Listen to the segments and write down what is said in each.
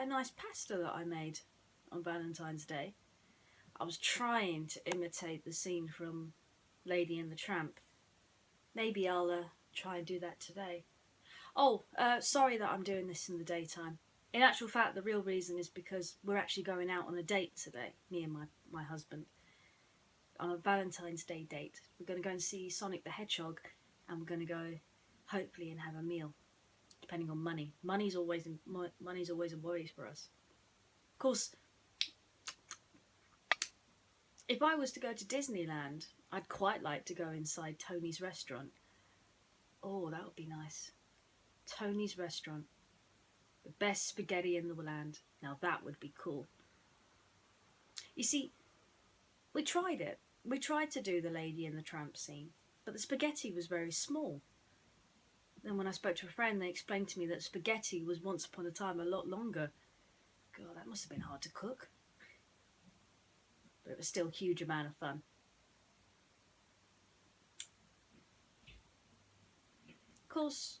a nice pasta that I made on Valentine's Day. I was trying to imitate the scene from Lady and the Tramp. Maybe I'll try and do that today. Oh, sorry that I'm doing this in the daytime. In actual fact, the real reason is because we're actually going out on a date today, me and my husband. On a Valentine's Day date. We're going to go and see Sonic the Hedgehog, and we're going to go, hopefully, and have a meal. Depending on money. Money's always a worry for us. Of course, if I was to go to Disneyland, I'd quite like to go inside Tony's restaurant. Oh, that would be nice. Tony's restaurant. The best spaghetti in the land. Now that would be cool. You see, we tried it. We tried to do the Lady and the Tramp scene, but the spaghetti was very small. Then when I spoke to a friend, they explained to me that spaghetti was once upon a time a lot longer. God, that must have been hard to cook. But it was still a huge amount of fun. Of course,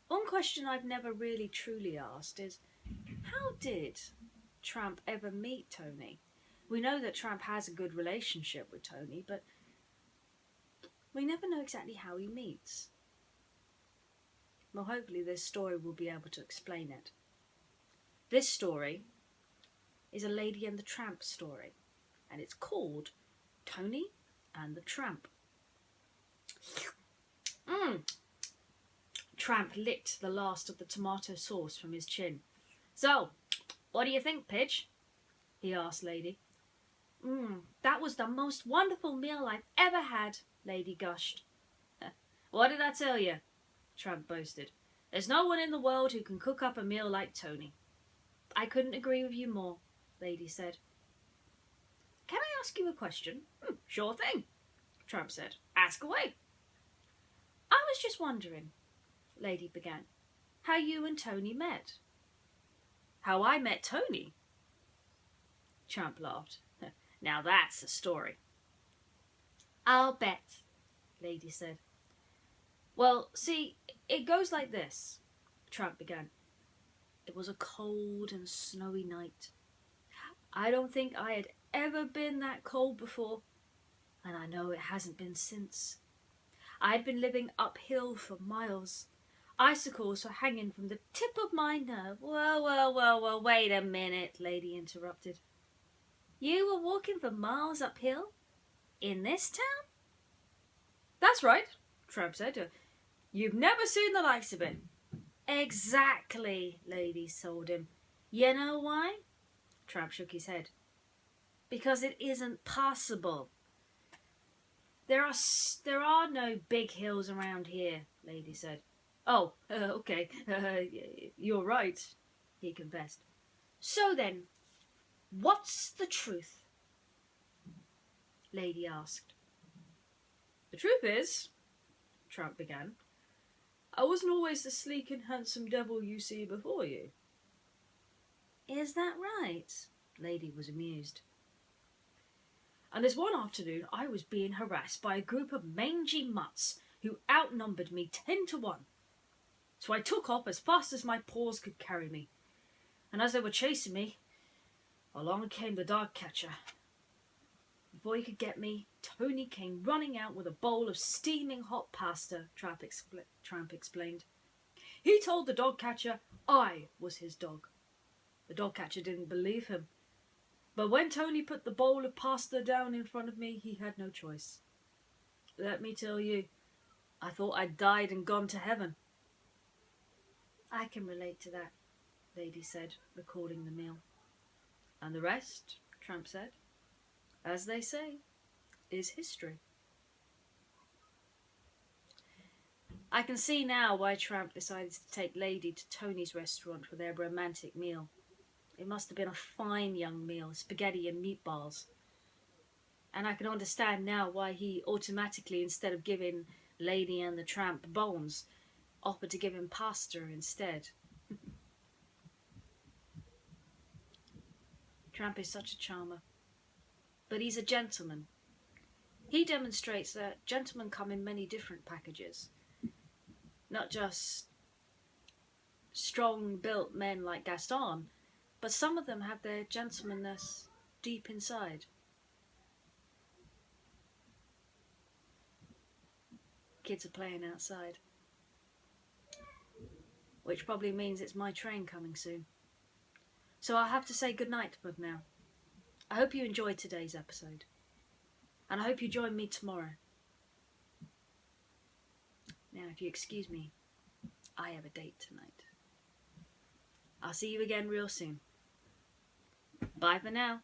one question I've never really truly asked is, how did Tramp ever meet Tony? We know that Tramp has a good relationship with Tony, but we never know exactly how he meets. Well, hopefully this story will be able to explain it. This story is a Lady and the Tramp story, and it's called Tony and the Tramp. Tramp licked the last of the tomato sauce from his chin. So, what do you think, Pidge? He asked Lady. That was the most wonderful meal I've ever had, Lady gushed. What did I tell you? Tramp boasted. There's no one in the world who can cook up a meal like Tony. I couldn't agree with you more, Lady said. Can I ask you a question? Sure thing, Tramp said. Ask away. I was just wondering, Lady began, how you and Tony met. How I met Tony? Tramp laughed. Now that's a story. I'll bet, Lady said. Well, see, it goes like this, Tramp began. It was a cold and snowy night. I don't think I had ever been that cold before, and I know it hasn't been since. I'd been living uphill for miles. Icicles were hanging from the tip of my nose. Well, wait a minute, Lady interrupted. You were walking for miles uphill? In this town? That's right, Tramp said. You've never seen the likes of it. Exactly, Lady told him. You know why? Tramp shook his head. Because it isn't possible. There are no big hills around here, Lady said. Oh, okay, you're right, he confessed. So then, what's the truth? Lady asked. The truth is, Tramp began, I wasn't always the sleek and handsome devil you see before you. Is that right? Lady was amused. And this one afternoon I was being harassed by a group of mangy mutts who outnumbered me 10 to 1. So I took off as fast as my paws could carry me. And as they were chasing me, along came the dog catcher. Before he could get me, Tony came running out with a bowl of steaming hot pasta, Tramp explained. He told the dog catcher I was his dog. The dog catcher didn't believe him. But when Tony put the bowl of pasta down in front of me, he had no choice. Let me tell you, I thought I'd died and gone to heaven. I can relate to that, Lady said, recalling the meal. And the rest, Tramp said, as they say, is history. I can see now why Tramp decided to take Lady to Tony's restaurant for their romantic meal. It must have been a fine young meal, spaghetti and meatballs. And I can understand now why he automatically, instead of giving Lady and the Tramp bones, offered to give him pasta instead. Tramp is such a charmer. But he's a gentleman. He demonstrates that gentlemen come in many different packages. Not just strong-built men like Gaston, but some of them have their gentlemanness deep inside. Kids are playing outside, which probably means it's my train coming soon. So I'll have to say goodnight to Bug now. I hope you enjoyed today's episode, and I hope you join me tomorrow. Now, if you excuse me, I have a date tonight. I'll see you again real soon. Bye for now.